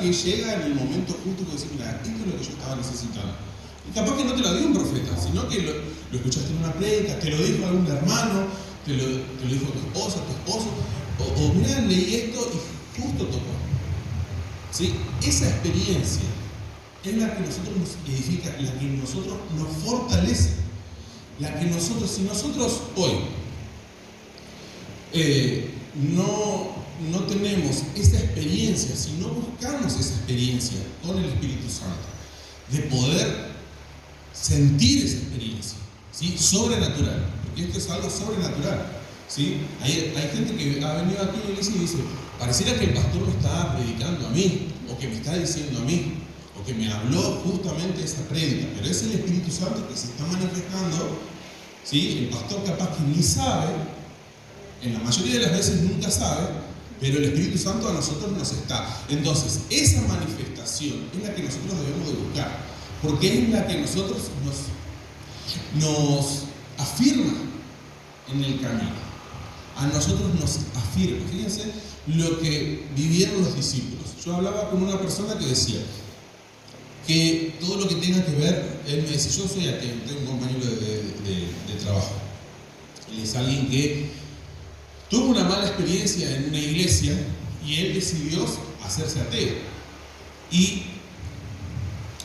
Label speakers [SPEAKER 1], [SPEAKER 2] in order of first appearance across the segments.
[SPEAKER 1] que llega en el momento justo que decís, mira, esto es lo que yo estaba necesitando. Y capaz que no te lo dio un profeta, sino que lo escuchaste en una predica, te lo dijo algún hermano, te lo dijo tu esposa, tu esposo, o mira, leí esto y justo tocó. ¿Sí? Esa experiencia es la que nosotros nos edifica, la que nosotros nos fortalece, la que nosotros, si nosotros hoy no tenemos esa experiencia, si no buscamos esa experiencia con el Espíritu Santo, de poder sentir esa experiencia, ¿sí? Sobrenatural, porque esto es algo sobrenatural, ¿sí? Hay gente que ha venido aquí a la iglesia y dice, pareciera que el pastor me está predicando a mí, o que me está diciendo a mí, o que me habló justamente esa prédica, pero es el Espíritu Santo que se está manifestando, ¿sí? El pastor capaz que ni sabe, en la mayoría de las veces nunca sabe, pero el Espíritu Santo a nosotros nos está. Entonces, esa manifestación es la que nosotros debemos de buscar, porque es la que nosotros nos afirma en el camino. A nosotros nos afirma. Fíjense lo que vivieron los discípulos. Yo hablaba con una persona que decía que todo lo que tenga que ver, él me dice, yo soy ateo, tengo un compañero de trabajo. Él es alguien que tuvo una mala experiencia en una iglesia y él decidió hacerse ateo. Y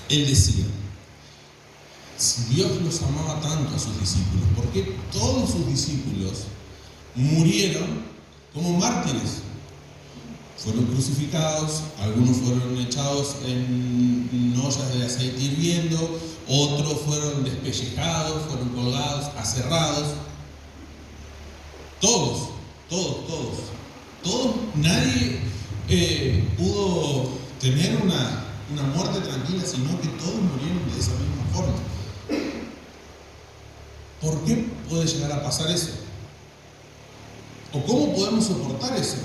[SPEAKER 1] él decía, si Dios los amaba tanto a sus discípulos, ¿por qué todos sus discípulos murieron como mártires? Fueron crucificados, algunos fueron echados en ollas de aceite hirviendo, otros fueron despellejados, fueron colgados, aserrados. Todos, nadie pudo tener una muerte tranquila, sino que todos murieron de esa misma forma. ¿Por qué puede llegar a pasar eso? ¿O cómo podemos soportar eso?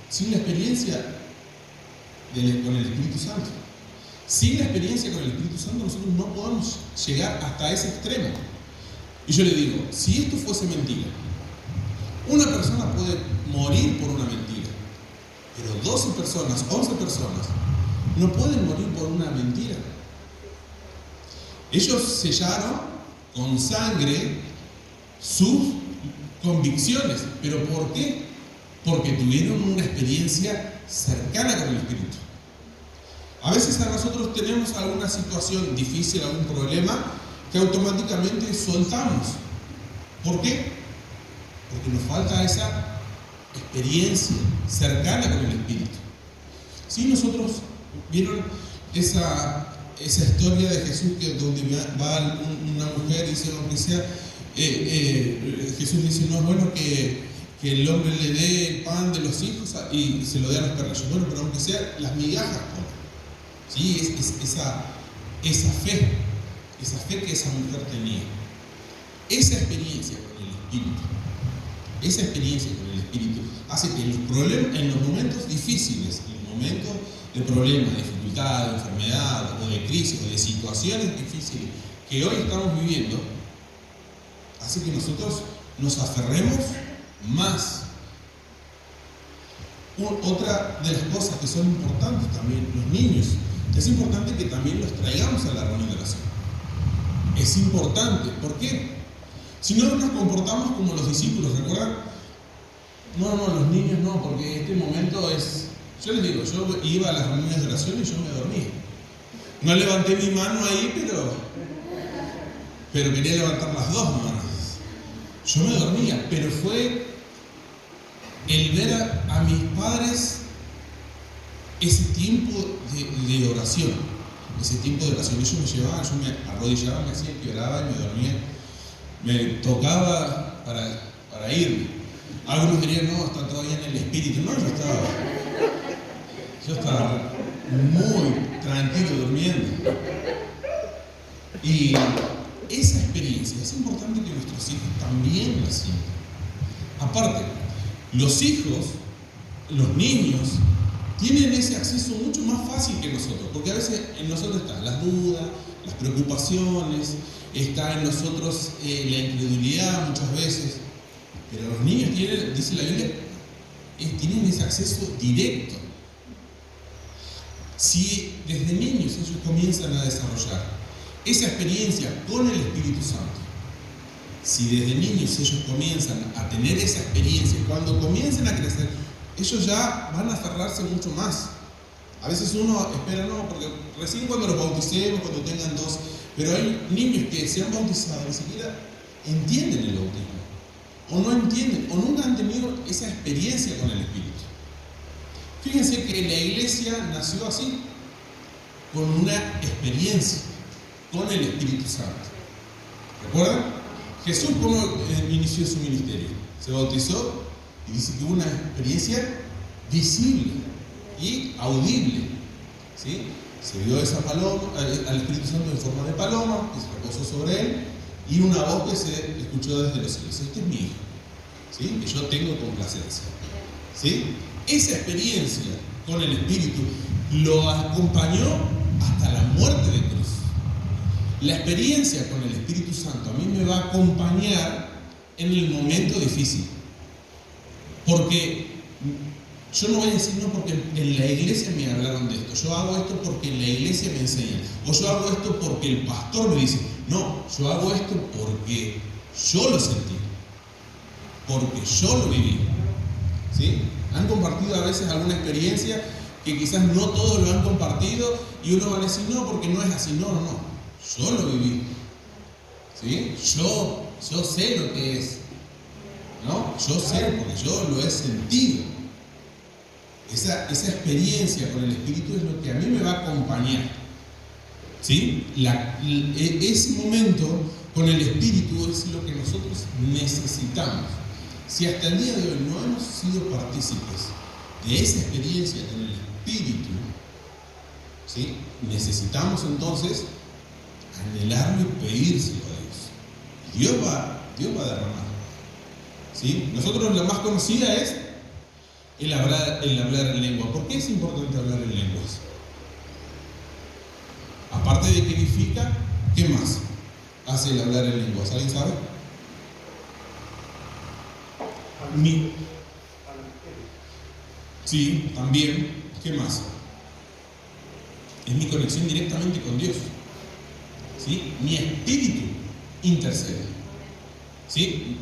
[SPEAKER 1] Sin la experiencia con el Espíritu Santo. Sin la experiencia con el Espíritu Santo nosotros no podemos llegar hasta ese extremo. Y yo le digo, si esto fuese mentira, una persona puede morir por una mentira, pero 12 personas, 11 personas, no pueden morir por una mentira. Ellos sellaron con sangre sus convicciones. ¿Pero por qué? Porque tuvieron una experiencia cercana con el Espíritu. A veces a nosotros tenemos alguna situación difícil, algún problema, que automáticamente soltamos. ¿Por qué? Porque nos falta esa experiencia cercana con el Espíritu. Si nosotros vieron esa historia de Jesús, donde va una mujer y dice, aunque sea, Jesús dice, no es bueno que el hombre le dé el pan de los hijos y se lo dé a los perrillos. Bueno, pero aunque sea, las migajas comen. ¿Sí? Esa fe que esa mujer tenía. Esa experiencia con el Espíritu, hace que en los momentos difíciles, en los momentos de problemas, de dificultad, de enfermedad, o de crisis, o de situaciones difíciles que hoy estamos viviendo, hace que nosotros nos aferremos más. Otra de las cosas que son importantes también, los niños, es importante que también los traigamos a la reunión de oración. Es importante, ¿por qué? Si no nos comportamos como los discípulos, ¿recuerdan? No, los niños no, porque este momento es... Yo les digo, yo iba a las reuniones de oración y yo me dormía. No levanté mi mano ahí, pero quería levantar las dos manos. Yo me dormía, pero fue el ver a mis padres ese tiempo de oración. Ese tiempo de oración. Ellos me llevaban, yo me arrodillaba, me hacía que oraba y me dormía. Me tocaba para irme. Algunos dirían, no, está todavía en el espíritu. No, yo estaba muy tranquilo durmiendo. Y esa experiencia es importante que nuestros hijos también la sientan. Aparte, los hijos, los niños, tienen ese acceso mucho más fácil que nosotros, porque a veces en nosotros están las dudas, las preocupaciones, está en nosotros la incredulidad muchas veces, pero los niños tienen, dice la Biblia, tienen ese acceso directo. Si desde niños ellos comienzan a desarrollar esa experiencia con el Espíritu Santo, si desde niños ellos comienzan a tener esa experiencia, cuando comiencen a crecer, ellos ya van a aferrarse mucho más. A veces uno espera, no, porque recién cuando los bauticemos, cuando tengan 2, pero hay niños que se han bautizado, ni siquiera entienden el bautismo, o no entienden, o nunca han tenido esa experiencia con el Espíritu. Fíjense que la iglesia nació así, con una experiencia con el Espíritu Santo. ¿Recuerdan? Jesús, ¿cómo inició su ministerio? Se bautizó y dice que hubo una experiencia visible y audible. ¿Sí? Se vio esa paloma, al Espíritu Santo en forma de paloma, que se reposó sobre él, y una voz que se escuchó desde los cielos: este es mi hijo, ¿sí? Que yo tengo complacencia. ¿Sí? Esa experiencia con el Espíritu lo acompañó hasta la muerte de cruz. La experiencia con el Espíritu Santo a mí me va a acompañar en el momento difícil. Porque yo no voy a decir, no, porque en la iglesia me hablaron de esto, yo hago esto porque en la iglesia me enseñan, o yo hago esto porque el pastor me dice. No, yo hago esto porque yo lo sentí, porque yo lo viví. ¿Sí? Han compartido a veces alguna experiencia que quizás no todos lo han compartido y uno va a decir, no, porque no es así. No, no, no. Yo lo viví. ¿Sí? Yo sé lo que es. ¿No? Yo sé porque yo lo he sentido. Esa experiencia con el Espíritu es lo que a mí me va a acompañar. ¿Sí? Ese momento con el Espíritu es lo que nosotros necesitamos. Si hasta el día de hoy no hemos sido partícipes de esa experiencia con el Espíritu, ¿sí? Necesitamos entonces anhelarlo y pedírselo a Dios. Y Dios va a derramar. ¿Sí? Nosotros la más conocida es el hablar en lengua. ¿Por qué es importante hablar en lenguas? Aparte de que edifica, ¿qué más hace el hablar en lenguas? ¿Alguien sabe? Sí, también. ¿Qué más? Es mi conexión directamente con Dios. ¿Sí? Mi espíritu intercede. ¿Sí?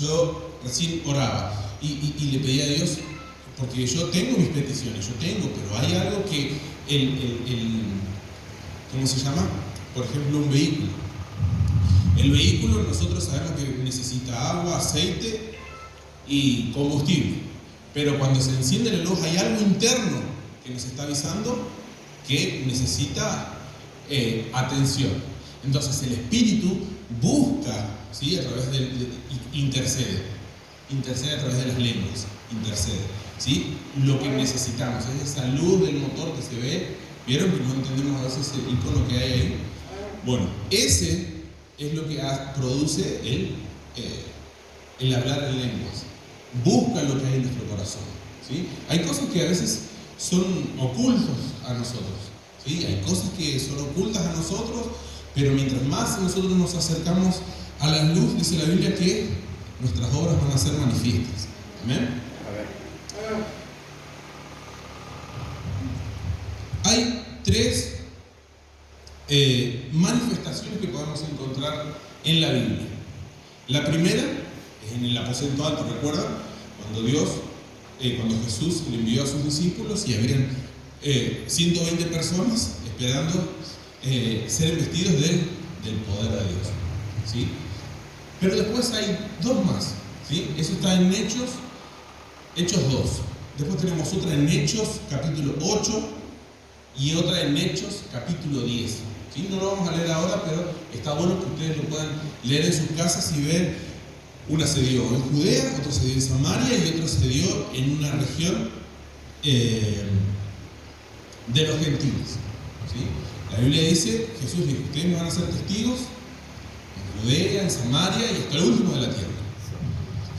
[SPEAKER 1] Yo recién oraba y le pedí a Dios, porque yo tengo mis peticiones, pero hay algo que ¿cómo se llama? Por ejemplo, un vehículo. El vehículo nosotros sabemos que necesita agua, aceite y combustible, pero cuando se enciende la luz hay algo interno que nos está avisando que necesita atención. Entonces el espíritu busca, ¿sí? A través intercede a través de las lenguas, intercede, ¿sí? Lo que necesitamos es esa luz del motor que se ve. ¿Vieron que no entendemos a veces el icono que hay ahí? Bueno, ese es lo que produce el hablar en lenguas. Busca lo que hay en nuestro corazón, ¿sí? Hay cosas que a veces son ocultos a nosotros, ¿sí? Hay cosas que son ocultas a nosotros, pero mientras más nosotros nos acercamos a la luz, dice la Biblia que nuestras obras van a ser manifiestas. ¿Amén? Hay 3 manifestaciones que podemos encontrar en la Biblia. La primera es en el aposento alto, ¿recuerdan? Cuando Jesús le envió a sus discípulos y habían 120 personas esperando ser investidos del poder de Dios, ¿sí? Pero después hay 2 más, ¿sí? Eso está en Hechos 2. Después tenemos otra en Hechos capítulo 8 y otra en Hechos capítulo 10. ¿Sí? No lo vamos a leer ahora, pero está bueno que ustedes lo puedan leer en sus casas y ver. Una se dio en Judea, otra se dio en Samaria y otra se dio en una región de los gentiles. ¿Sí? La Biblia dice, Jesús dijo, ustedes me van a ser testigos en Judea, en Samaria y hasta el último de la tierra.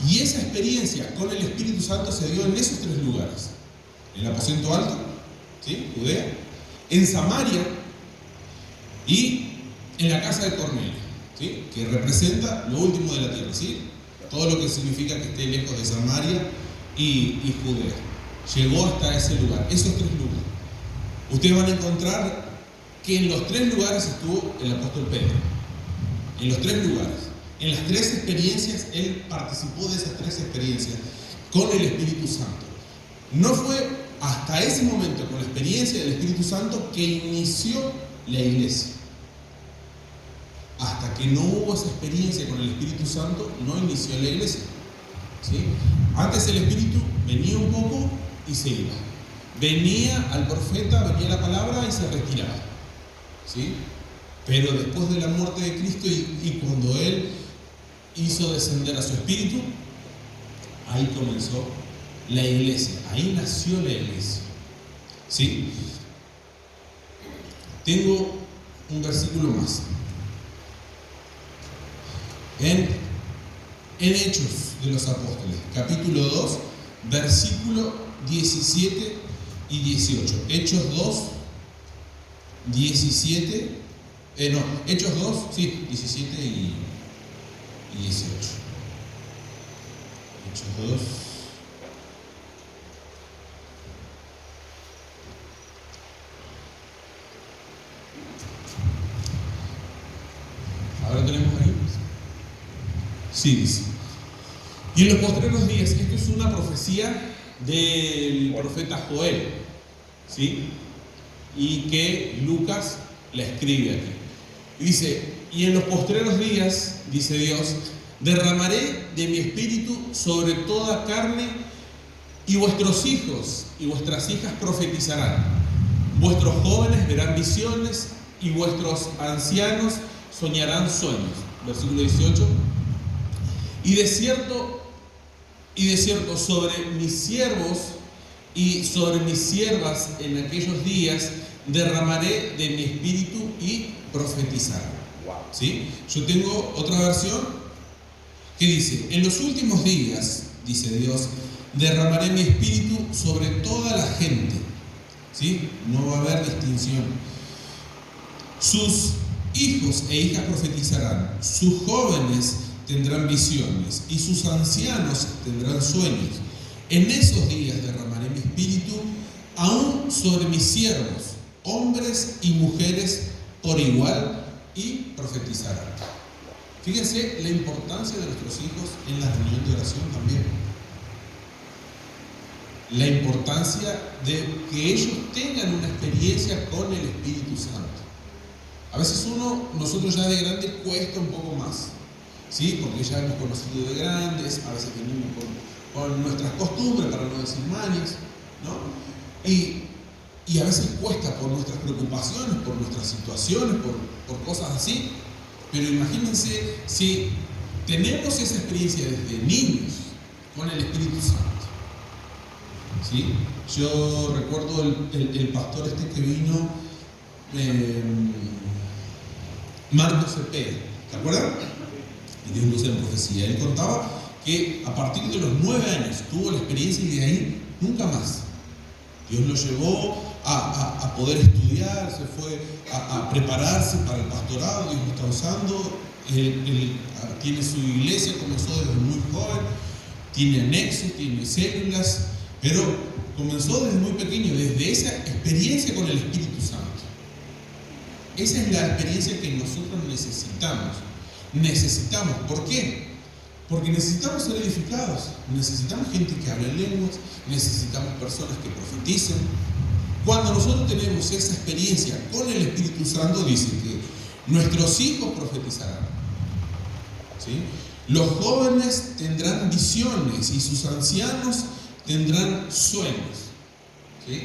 [SPEAKER 1] Y esa experiencia con el Espíritu Santo se dio en esos 3 lugares. En el aposento alto, ¿sí? Judea, en Samaria y en la casa de Cornelio, ¿sí? Que representa lo último de la tierra, ¿sí? Todo lo que significa que esté lejos de Samaria y Judea. Llegó hasta ese lugar, esos 3 lugares. ustedes van a encontrar que en los 3 lugares estuvo el apóstol Pedro. En los 3 lugares. En las 3 experiencias, él participó de esas 3 experiencias con el Espíritu Santo. No fue hasta ese momento, con la experiencia del Espíritu Santo, que inició la iglesia. Hasta que no hubo esa experiencia con el Espíritu Santo, no inició la iglesia. ¿Sí? Antes el Espíritu venía un poco y se iba. Venía al profeta, venía la palabra y se retiraba. ¿Sí? Pero después de la muerte de Cristo y cuando Él hizo descender a su Espíritu, ahí comenzó la iglesia, ahí nació la iglesia. ¿Sí? Tengo un versículo más. En Hechos de los Apóstoles, capítulo 2, versículo 17 y 18. Hechos 2, 17, Hechos 2, sí, 17 y 18. Hechos 2. Ahora tenemos ahí. Sí, dice. Y en los postreros días, esto es una profecía del profeta Joel, ¿sí? Y que Lucas la escribe aquí. Y dice, y en los postreros días, dice Dios, derramaré de mi espíritu sobre toda carne, y vuestros hijos y vuestras hijas profetizarán. Vuestros jóvenes verán visiones, y vuestros ancianos soñarán sueños. Versículo 18. Y de cierto, sobre mis siervos y sobre mis siervas en aquellos días derramaré de mi espíritu y profetizarán. ¿Sí? Yo tengo otra versión que dice, en los últimos días, dice Dios, derramaré mi espíritu sobre toda la gente. ¿Sí? No va a haber distinción. Sus hijos e hijas profetizarán, sus jóvenes tendrán visiones y sus ancianos tendrán sueños. En esos días derramaré mi espíritu aún sobre mis siervos, hombres y mujeres por igual, y profetizarán. Fíjense la importancia de nuestros hijos en la reunión de oración también. La importancia de que ellos tengan una experiencia con el Espíritu Santo. A veces nosotros ya de grande cuesta un poco más, ¿sí? Porque ya hemos conocido de grandes, a veces venimos con nuestras costumbres, para no decir mañas, ¿no? Y a veces cuesta por nuestras preocupaciones, por nuestras situaciones, por cosas así. Pero imagínense si tenemos esa experiencia desde niños con el Espíritu Santo. ¿Sí? Yo recuerdo el pastor que vino, Marcos Cepeda, ¿te acuerdas? Y Dios luz en profecía. Él contaba que a partir de los 9 años tuvo la experiencia y de ahí nunca más. Dios lo llevó a poder estudiar, se fue a prepararse para el pastorado. Dios lo está usando. Él tiene su iglesia, comenzó desde muy joven, tiene anexos, tiene células, pero comenzó desde muy pequeño, desde esa experiencia con el Espíritu Santo. Esa es la experiencia que nosotros necesitamos. ¿Por qué? Porque necesitamos ser edificados, necesitamos gente que hable lenguas, necesitamos personas que profeticen. Cuando nosotros tenemos esa experiencia con el Espíritu Santo, dice que nuestros hijos profetizarán, ¿sí? Los jóvenes tendrán visiones y sus ancianos tendrán sueños, ¿sí?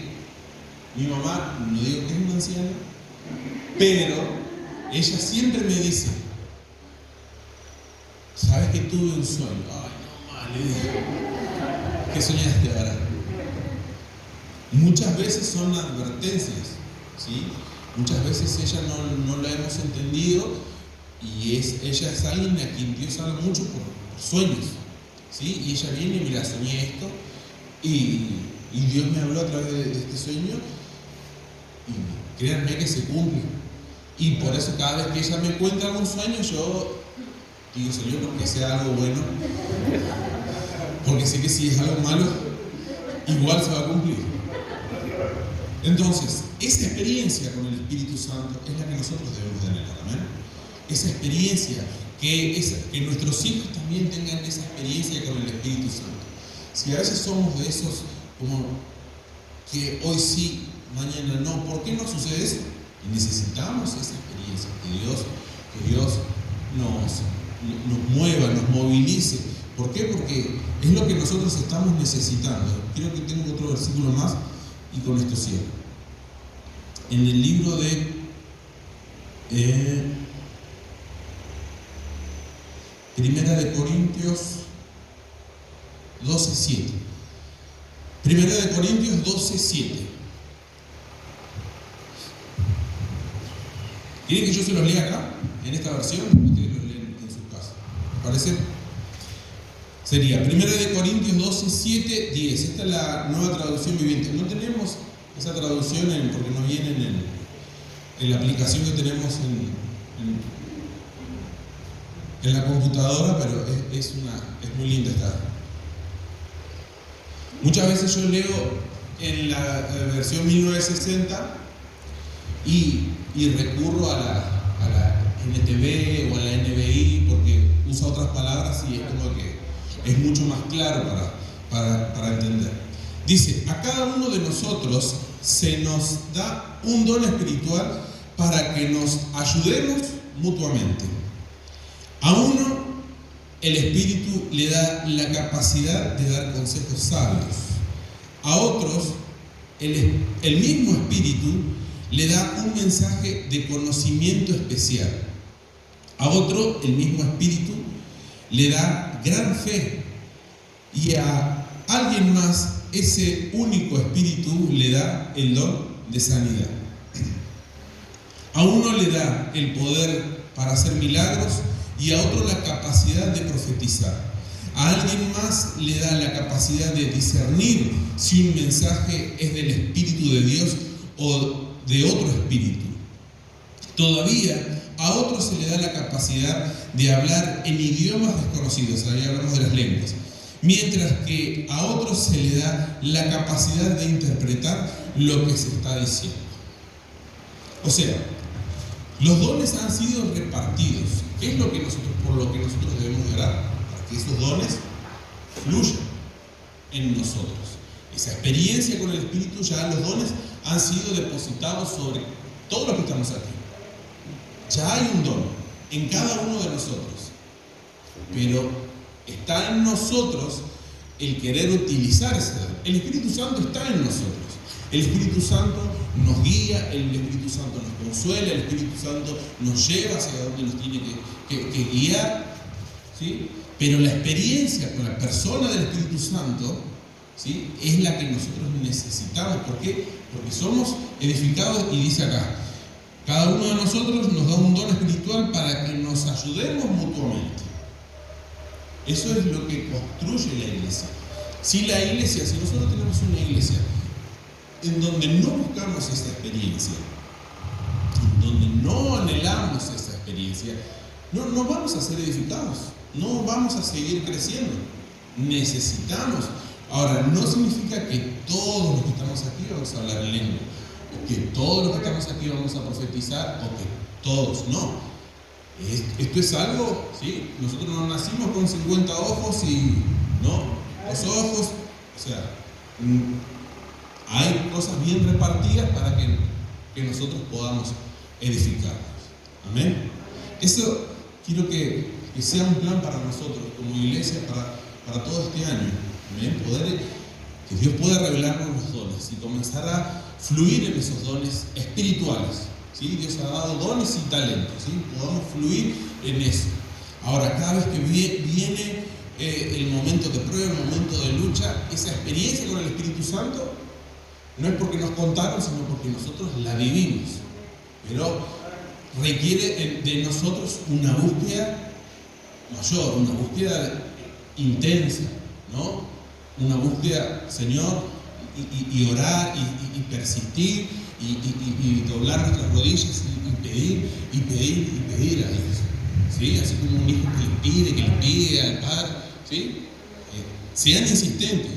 [SPEAKER 1] Mi mamá, no digo que es una anciana, pero ella siempre me dice, ¿sabes que tuve un sueño? Ay, no, mal, le digo. ¿Qué soñaste ahora? Muchas veces son advertencias, ¿sí? Muchas veces ella no la hemos entendido y ella es alguien a quien Dios habla mucho por sueños, ¿sí? Y ella viene y mira, soñé esto y Dios me habló a través de este sueño y créanme que se cumple. Y por eso cada vez que ella me cuenta algún sueño, yo digo, Señor, porque sea algo bueno, porque sé que si es algo malo, igual se va a cumplir. Entonces, esa experiencia con el Espíritu Santo es la que nosotros debemos tener, ¿amén? Esa experiencia, que nuestros hijos también tengan esa experiencia con el Espíritu Santo. Si a veces somos de esos como que hoy sí, mañana no, ¿por qué no sucede eso? Y necesitamos esa experiencia, que Dios nos mueva, nos movilice. ¿Por qué? Porque es lo que nosotros estamos necesitando. Creo que tengo otro versículo más y con esto cierro. En el libro de Primera de Corintios 12:7. Primera de Corintios 12:7. ¿Quieren que yo se los lea acá, en esta versión? Ustedes los leen en sus casas. ¿Me parece? Sería Primera de Corintios 12:7, 10. Esta es la Nueva Traducción Viviente. No tenemos esa traducción porque no viene en la aplicación que tenemos en la computadora, pero es muy linda esta. Muchas veces yo leo en la versión 1960 y recurro a la NTV o a la NBI porque usa otras palabras y es como que es mucho más claro para entender. Dice, a cada uno de nosotros se nos da un don espiritual para que nos ayudemos mutuamente. A uno el Espíritu le da la capacidad de dar consejos sabios. A otros el mismo Espíritu le da un mensaje de conocimiento especial. A otro el mismo Espíritu le da gran fe. Y a alguien más ese único Espíritu le da el don de sanidad. A uno le da el poder para hacer milagros y a otro la capacidad de profetizar. A alguien más le da la capacidad de discernir si un mensaje es del Espíritu de Dios o de otro espíritu. Todavía a otro se le da la capacidad de hablar en idiomas desconocidos, ahí hablamos de las lenguas, mientras que a otro se le da la capacidad de interpretar lo que se está diciendo. O sea, los dones han sido repartidos. ¿Qué es por lo que nosotros debemos orar? Para que esos dones fluyan en nosotros. Esa experiencia con el Espíritu, ya los dones han sido depositados sobre todos los que estamos aquí. Ya hay un don en cada uno de nosotros, pero está en nosotros el querer utilizar ese don. El Espíritu Santo está en nosotros. El Espíritu Santo nos guía, el Espíritu Santo nos consuela, el Espíritu Santo nos lleva hacia donde nos tiene que guiar, ¿sí? Pero la experiencia con la persona del Espíritu Santo, ¿sí?, es la que nosotros necesitamos. ¿Por qué? Porque somos edificados, y dice acá, cada uno de nosotros nos da un don espiritual para que nos ayudemos mutuamente. Eso es lo que construye la iglesia. Si nosotros tenemos una iglesia en donde no buscamos esa experiencia, en donde no anhelamos esa experiencia, no vamos a ser edificados, no vamos a seguir creciendo. Necesitamos. Ahora, no significa que todos los que estamos aquí vamos a hablar en lengua, o que todos los que estamos aquí vamos a profetizar, o que todos, no. Esto es algo, ¿sí? Nosotros no nacimos con 50 ojos y, no, los ojos, o sea, hay cosas bien repartidas para que nosotros podamos edificarnos. Amén. Eso quiero que sea un plan para nosotros como iglesia para todo este año. Amén. Que Dios pueda revelarnos los dones y comenzar a fluir en esos dones espirituales. ¿Sí? Dios ha dado dones y talentos, ¿sí? Podamos fluir en eso. Ahora, cada vez que viene el momento de prueba, el momento de lucha, esa experiencia con el Espíritu Santo no es porque nos contaron, sino porque nosotros la vivimos. Pero requiere de nosotros una búsqueda mayor, una búsqueda intensa, ¿no? Una búsqueda, Señor, y orar y persistir y doblar nuestras rodillas y pedir a Dios, ¿sí? Así como un hijo que le pide al Padre, ¿sí? Sean insistentes.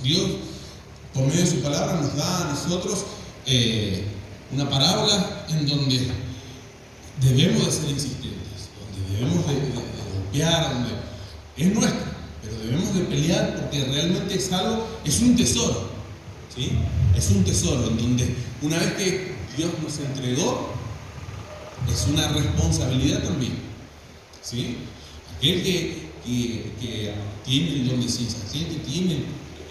[SPEAKER 1] Dios, por medio de su palabra, nos da a nosotros una parábola en donde debemos de ser insistentes, donde debemos de golpear, donde es nuestro, pero debemos de pelear porque realmente es un tesoro, ¿sí? Es un tesoro en donde una vez que Dios nos entregó, es una responsabilidad también, ¿sí? Aquel que tiene el don de ciencia, aquel que tiene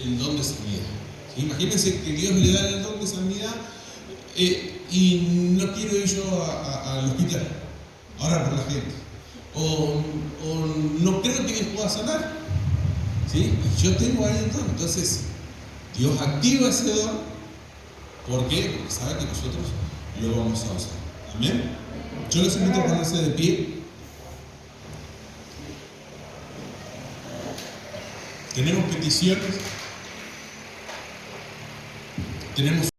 [SPEAKER 1] el don de sanidad, ¿sí? Imagínense que Dios le da el don de sanidad y no quiero ir yo al hospital a orar por la gente, o no creo que Dios pueda sanar, ¿sí? Y yo tengo ahí el don, entonces Dios activa ese don. ¿Por qué? Porque sabe que nosotros lo vamos a usar. Amén. Yo les invito a ponerse de pie. Tenemos peticiones. Tenemos